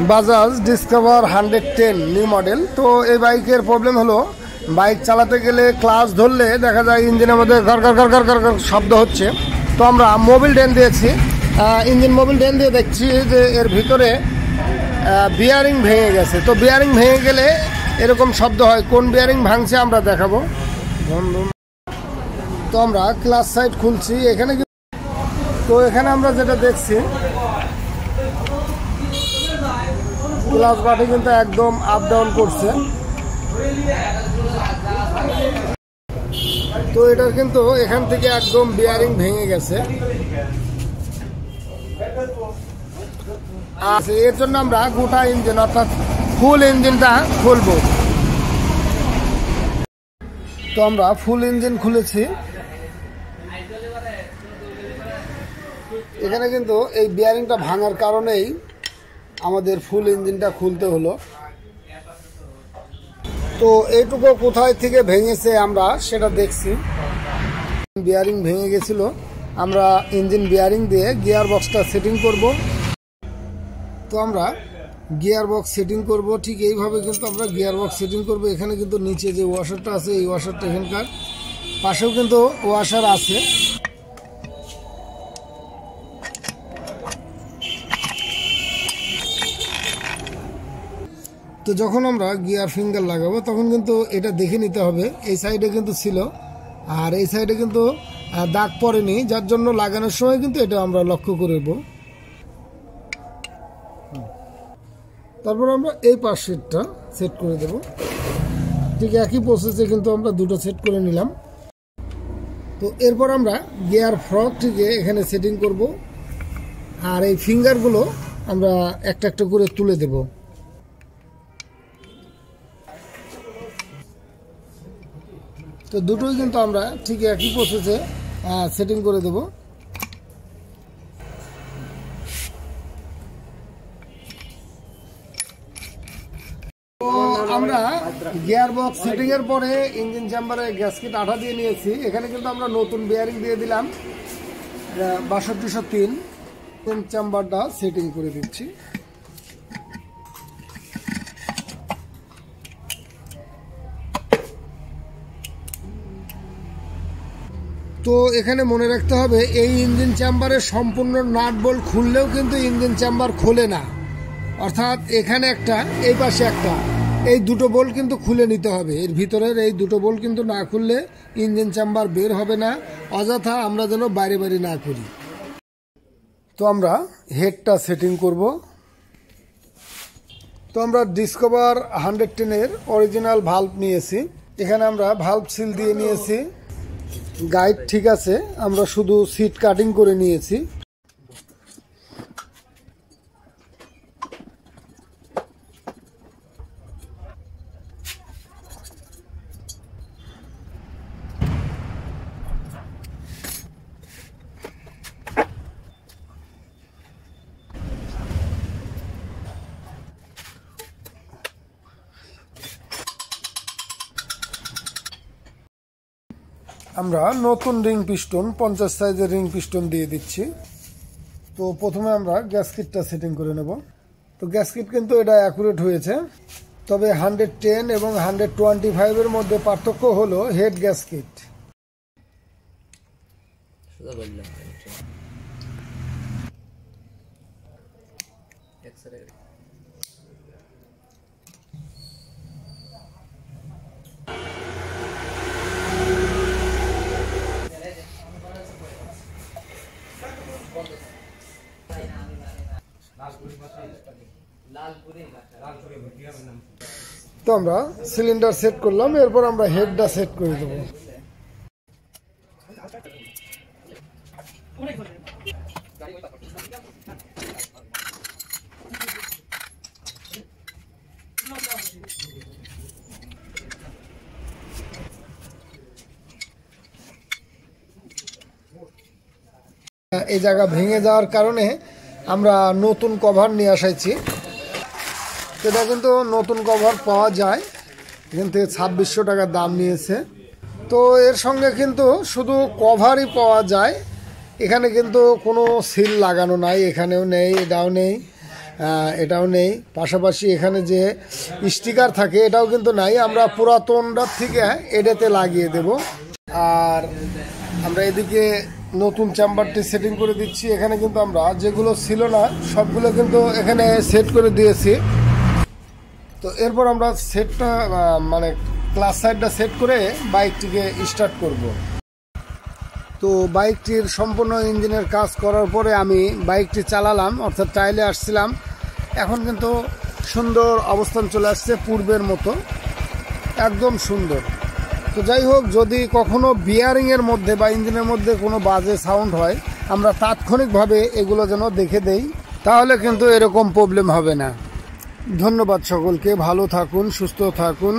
Bajaj discover 110 new model. তো এই বাইকের প্রবলেম হলো বাইক চালাতে গেলে ক্লাচ ধরলে দেখা যায় ইঞ্জিনের মধ্যে ঘর ঘর ঘর ঘর ঘর ঘর শব্দ হচ্ছে। তো আমরা মোবিল ড্রেন দিয়েছি, ইঞ্জিন মোবিল ড্রেন দিয়ে দেখছি যে এর ভিতরে বিয়ারিং ভেঙে গেছে। তো বিয়ারিং ভেঙে গেলে এরকম শব্দ হয়। কোন বিয়ারিং ভাঙছে আমরা দেখাবো। তো আমরা ক্লাচ সাইড খুলছি এখানে। তো এখানে আমরা যেটা দেখছি ক্লাচ বাটে কিন্তু একদম আপ ডাউন করছে। তো এটা কিন্তু এখান থেকে একদম বিয়ারিং ভেঙে গেছে। এর জন্য আমরা গোটা ইঞ্জিন অর্থাৎ ফুল ইঞ্জিনটা খুলবো। তো আমরা ফুল ইঞ্জিন খুলেছি। এখানে কিন্তু এই বিয়ারিংটা ভাঙার কারণেই আমাদের ফুল ইঞ্জিনটা খুলতে হলো। তো এইটুকু কোথায় থেকে ভেঙেছে আমরা সেটা দেখছি। বিয়ারিং ভেঙে গেছিল, আমরা ইঞ্জিন বিয়ারিং দিয়ে গিয়ার বক্সটা সেটিং করব। তো আমরা গিয়ার বক্স সেটিং করব ঠিক এইভাবে কিন্তু আমরা গিয়ার বক্স সেটিং করব। এখানে কিন্তু নিচে যে ওয়াশারটা আছে এই ওয়াশারটা এখানকার পাশেও কিন্তু ওয়াশার আছে। তো যখন আমরা গিয়ার ফিঙ্গার লাগাবো তখন কিন্তু এটা দেখে নিতে হবে এই সাইডে কিন্তু ছিল আর এই সাইডে কিন্তু দাগ পড়েনি, যার জন্য লাগানোর সময় কিন্তু এটা আমরা লক্ষ্য করব। তারপর আমরা এই পাশেরটা সেট করে দেব। ঠিক একই প্রসেসে কিন্তু আমরা দুটো সেট করে নিলাম। তো এরপর আমরা গিয়ার ফ্রকটিকে এখানে সেটিং করব আর এই ফিঙ্গারগুলো আমরা একটা একটা করে তুলে দেব। তো দুটোই কিন্তু আমরা ঠিক একই প্রসেসে সেটিং করে দেব। তো আমরা গিয়ার বক্স সেটিং এর পরে ইঞ্জিন চেম্বারে গ্যাসকেট আঠা দিয়ে নিয়েছি। এখানে কিন্তু আমরা নতুন বিয়ারিং দিয়ে দিলাম 6203। ইঞ্জিন চেম্বারটা সেটিং করে দিচ্ছি। তো এখানে মনে রাখতে হবে এই ইঞ্জিন চেম্বারের সম্পূর্ণ নাট বোল্ট খুললেও কিন্তু ইঞ্জিন চেম্বার খোলে না, অর্থাৎ এখানে একটা এই পাশে একটা, এই দুটো বোল্ট কিন্তু খুলে নিতে হবে। এর ভিতরের এই দুটো বোল্ট কিন্তু না খুললে ইঞ্জিন চেম্বার বের হবে না, অযথা আমরা যেন বাইরে বাইরে না করি। তো আমরা হেডটা সেটিং করব। তো আমরা ডিসকভার 110 এর অরিজিনাল ভাল্ব নিয়েছি। এখানে আমরা ভাল্ব সিল দিয়ে নিয়েছি, গাইড ঠিক আছে, আমরা শুধু সিট কাটিং করে নিয়েছি। আমরা নতুন রিং পিস্টন 50 সাইজের রিং পিস্টন দিয়ে দিচ্ছি। তো প্রথমে আমরা গ্যাসকিটটা সেটিং করে নেব। তো গ্যাসকিট কিন্তু এটা অ্যাকুরেট হয়েছে, তবে 110 এবং 125 এর মধ্যে পার্থক্য হলো হেড গ্যাসকিট। তো আমরা সিলিন্ডার সেট করলাম, এরপর আমরা হেডটা সেট করে দেব। এই জায়গা ভেঙে যাওয়ার কারণে আমরা নতুন কভার নিয়ে আসাইছি। এটা কিন্তু নতুন কভার পাওয়া যায়, এখান থেকে 2600 টাকা দাম নিয়েছে। তো এর সঙ্গে কিন্তু শুধু কভারই পাওয়া যায়, এখানে কিন্তু কোনো সিল লাগানো নাই, এখানেও নেই, এটাও নেই। এটাও নেই। পাশাপাশি এখানে যে স্টিকার থাকে এটাও কিন্তু নাই, আমরা পুরাতনটার থেকে এটাতে লাগিয়ে দেব। আর আমরা এদিকে নতুন চেম্বারটি সেটিং করে দিচ্ছি। এখানে কিন্তু আমরা যেগুলো ছিল না সবগুলো কিন্তু এখানে সেট করে দিয়েছি। তো এরপর আমরা সেটটা মানে ক্লাস সাইডটা সেট করে বাইকটিকে স্টার্ট করব। তো বাইকটির সম্পূর্ণ ইঞ্জিনের কাজ করার পরে আমি বাইকটি চালালাম, অর্থাৎ ট্রায়ালে আসছিলাম। এখন কিন্তু সুন্দর অবস্থান চলে আসছে, পূর্বের মতো একদম সুন্দর। তো যাই হোক, যদি কখনো বিয়ারিংয়ের মধ্যে বা ইঞ্জিনের মধ্যে কোনো বাজে সাউন্ড হয় আমরা তাৎক্ষণিকভাবে এগুলো যেন দেখে দেই, তাহলে কিন্তু এরকম প্রবলেম হবে না। ধন্যবাদ সকলকে, ভালো থাকুন, সুস্থ থাকুন।